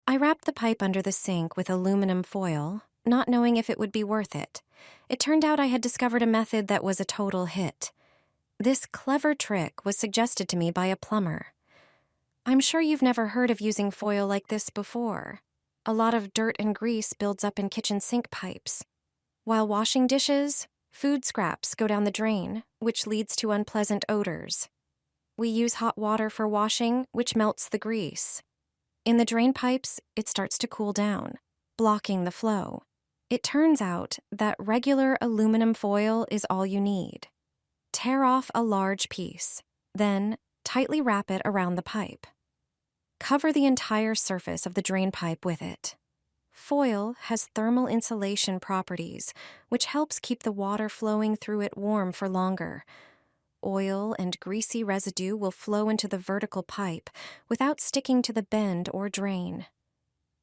I wrapped the pipe under the sink with aluminum foil, not knowing if it would be worth it. It turned out I had discovered a method that was a total hit. This clever trick was suggested to me by a plumber. I'm sure you've never heard of using foil like this before. A lot of dirt and grease builds up in kitchen sink pipes. While washing dishes, food scraps go down the drain, which leads to unpleasant odors. We use hot water for washing, which melts the grease. In the drain pipes, it starts to cool down, blocking the flow. It turns out that regular aluminum foil is all you need. Tear off a large piece, then tightly wrap it around the pipe. Cover the entire surface of the drain pipe with it. Foil has thermal insulation properties, which helps keep the water flowing through it warm for longer. Oil and greasy residue will flow into the vertical pipe without sticking to the bend or drain.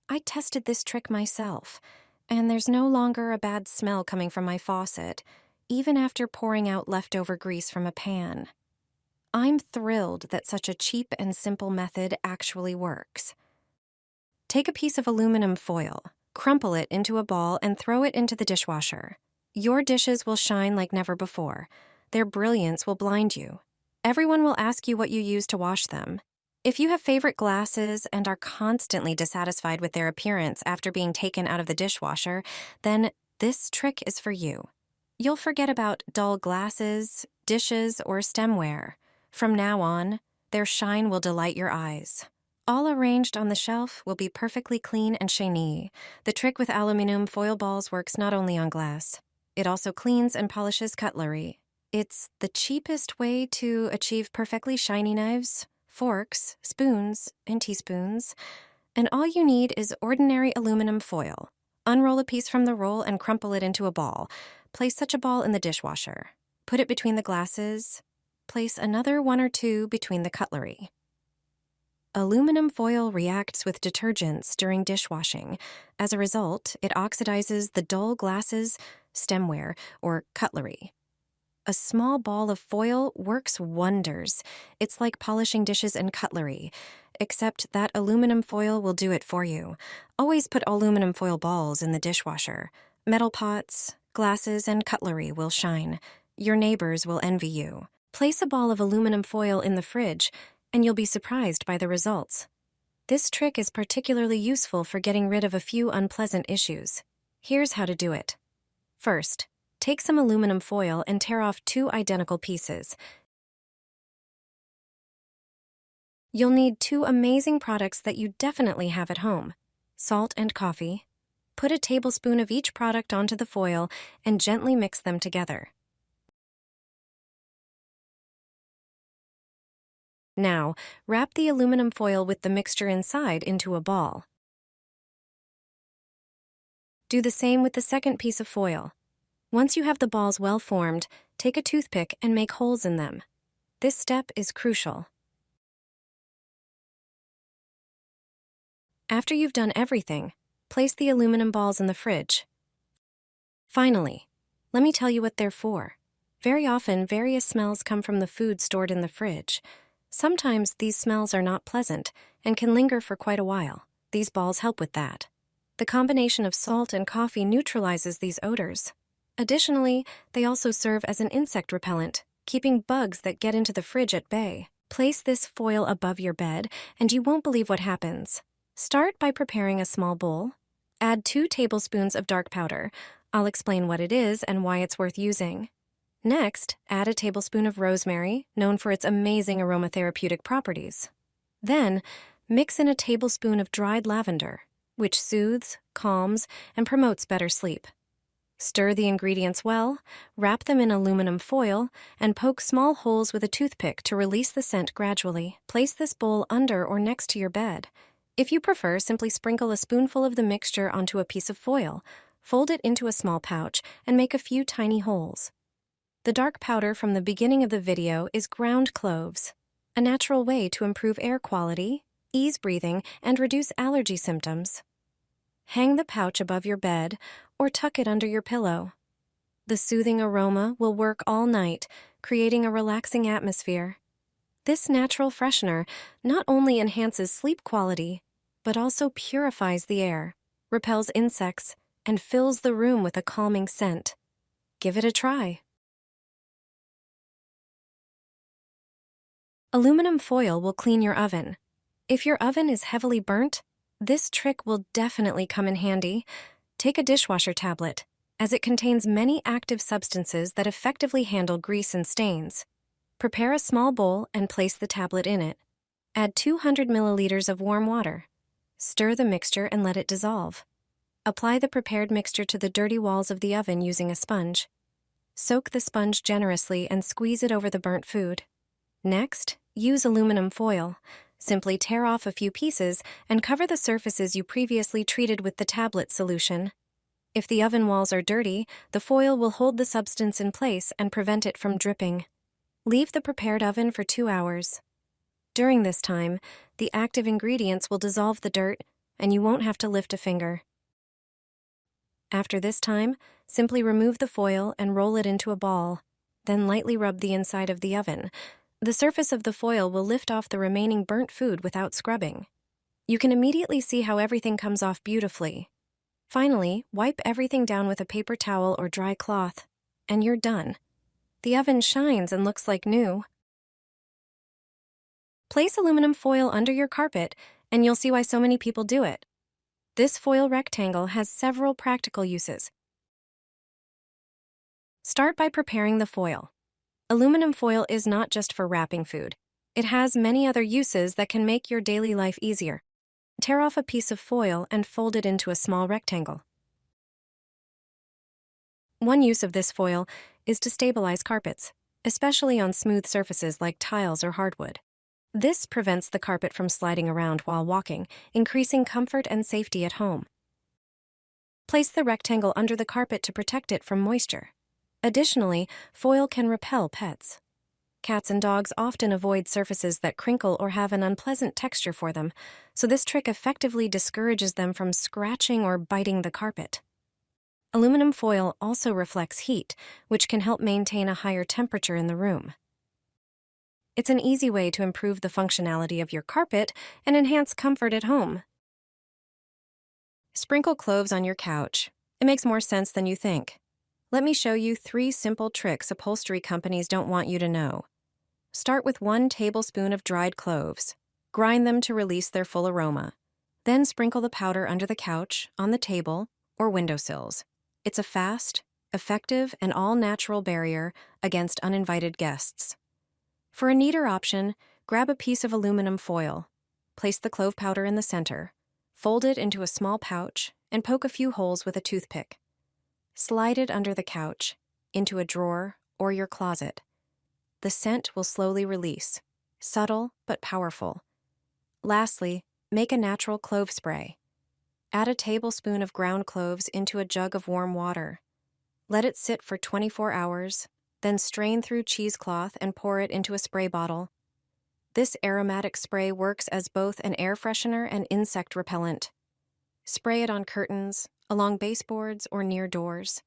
I tested this trick myself, and there's no longer a bad smell coming from my faucet, even after pouring out leftover grease from a pan. I'm thrilled that such a cheap and simple method actually works. Take a piece of aluminum foil, crumple it into a ball, and throw it into the dishwasher. Your dishes will shine like never before. Their brilliance will blind you. Everyone will ask you what you use to wash them. If you have favorite glasses and are constantly dissatisfied with their appearance after being taken out of the dishwasher, then this trick is for you. You'll forget about dull glasses, dishes, or stemware. From now on, their shine will delight your eyes. All arranged on the shelf will be perfectly clean and shiny. The trick with aluminum foil balls works not only on glass. It also cleans and polishes cutlery. It's the cheapest way to achieve perfectly shiny knives, forks, spoons, and teaspoons. And all you need is ordinary aluminum foil. Unroll a piece from the roll and crumple it into a ball. Place such a ball in the dishwasher. Put it between the glasses. Place another one or two between the cutlery. Aluminum foil reacts with detergents during dishwashing. As a result, it oxidizes the dull glasses, stemware, or cutlery. A small ball of foil works wonders. It's like polishing dishes and cutlery, except that aluminum foil will do it for you. Always put aluminum foil balls in the dishwasher. Metal pots, glasses, and cutlery will shine. Your neighbors will envy you. Place a ball of aluminum foil in the fridge, and you'll be surprised by the results. This trick is particularly useful for getting rid of a few unpleasant issues. Here's how to do it. First, take some aluminum foil and tear off 2 identical pieces. You'll need 2 amazing products that you definitely have at home: salt and coffee. Put a tablespoon of each product onto the foil and gently mix them together. Now, wrap the aluminum foil with the mixture inside into a ball. Do the same with the second piece of foil. Once you have the balls well formed, take a toothpick and make holes in them. This step is crucial. After you've done everything, place the aluminum balls in the fridge. Finally, let me tell you what they're for. Very often, various smells come from the food stored in the fridge. Sometimes these smells are not pleasant and can linger for quite a while. These balls help with that. The combination of salt and coffee neutralizes these odors. Additionally, they also serve as an insect repellent, keeping bugs that get into the fridge at bay. Place this foil above your bed, and you won't believe what happens. Start by preparing a small bowl. Add 2 tablespoons of dark powder. I'll explain what it is and why it's worth using. Next, add a tablespoon of rosemary, known for its amazing aromatherapeutic properties. Then, mix in a tablespoon of dried lavender, which soothes, calms, and promotes better sleep. Stir the ingredients well, wrap them in aluminum foil, and poke small holes with a toothpick to release the scent gradually. Place this bowl under or next to your bed. If you prefer, simply sprinkle a spoonful of the mixture onto a piece of foil, fold it into a small pouch, and make a few tiny holes. The dark powder from the beginning of the video is ground cloves, a natural way to improve air quality, ease breathing, and reduce allergy symptoms. Hang the pouch above your bed or tuck it under your pillow. The soothing aroma will work all night, creating a relaxing atmosphere. This natural freshener not only enhances sleep quality, but also purifies the air, repels insects, and fills the room with a calming scent. Give it a try. Aluminum foil will clean your oven. If your oven is heavily burnt, this trick will definitely come in handy. Take a dishwasher tablet, as it contains many active substances that effectively handle grease and stains. Prepare a small bowl and place the tablet in it. Add 200 milliliters of warm water. Stir the mixture and let it dissolve. Apply the prepared mixture to the dirty walls of the oven using a sponge. Soak the sponge generously and squeeze it over the burnt food. Next, use aluminum foil. Simply tear off a few pieces and cover the surfaces you previously treated with the tablet solution. If the oven walls are dirty, the foil will hold the substance in place and prevent it from dripping. Leave the prepared oven for 2 hours. During this time, the active ingredients will dissolve the dirt, and you won't have to lift a finger. After this time, simply remove the foil and roll it into a ball. Then lightly rub the inside of the oven. The surface of the foil will lift off the remaining burnt food without scrubbing. You can immediately see how everything comes off beautifully. Finally, wipe everything down with a paper towel or dry cloth, and you're done. The oven shines and looks like new. Place aluminum foil under your carpet, and you'll see why so many people do it. This foil rectangle has several practical uses. Start by preparing the foil. Aluminum foil is not just for wrapping food. It has many other uses that can make your daily life easier. Tear off a piece of foil and fold it into a small rectangle. One use of this foil is to stabilize carpets, especially on smooth surfaces like tiles or hardwood. This prevents the carpet from sliding around while walking, increasing comfort and safety at home. Place the rectangle under the carpet to protect it from moisture. Additionally, foil can repel pets. Cats and dogs often avoid surfaces that crinkle or have an unpleasant texture for them, so this trick effectively discourages them from scratching or biting the carpet. Aluminum foil also reflects heat, which can help maintain a higher temperature in the room. It's an easy way to improve the functionality of your carpet and enhance comfort at home. Sprinkle cloves on your couch. It makes more sense than you think. Let me show you 3 simple tricks upholstery companies don't want you to know. Start with 1 tablespoon of dried cloves. Grind them to release their full aroma. Then sprinkle the powder under the couch, on the table, or windowsills. It's a fast, effective, and all-natural barrier against uninvited guests. For a neater option, grab a piece of aluminum foil. Place the clove powder in the center. Fold it into a small pouch and poke a few holes with a toothpick. Slide it under the couch, into a drawer, or your closet. The scent will slowly release, subtle but powerful. Lastly, make a natural clove spray. Add a tablespoon of ground cloves into a jug of warm water. Let it sit for 24 hours, then strain through cheesecloth and pour it into a spray bottle. This aromatic spray works as both an air freshener and insect repellent. Spray it on curtains, along baseboards, or near doors.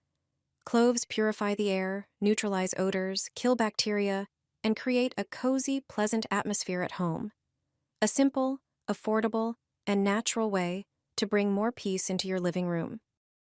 Cloves purify the air, neutralize odors, kill bacteria, and create a cozy, pleasant atmosphere at home. A simple, affordable, and natural way to bring more peace into your living room.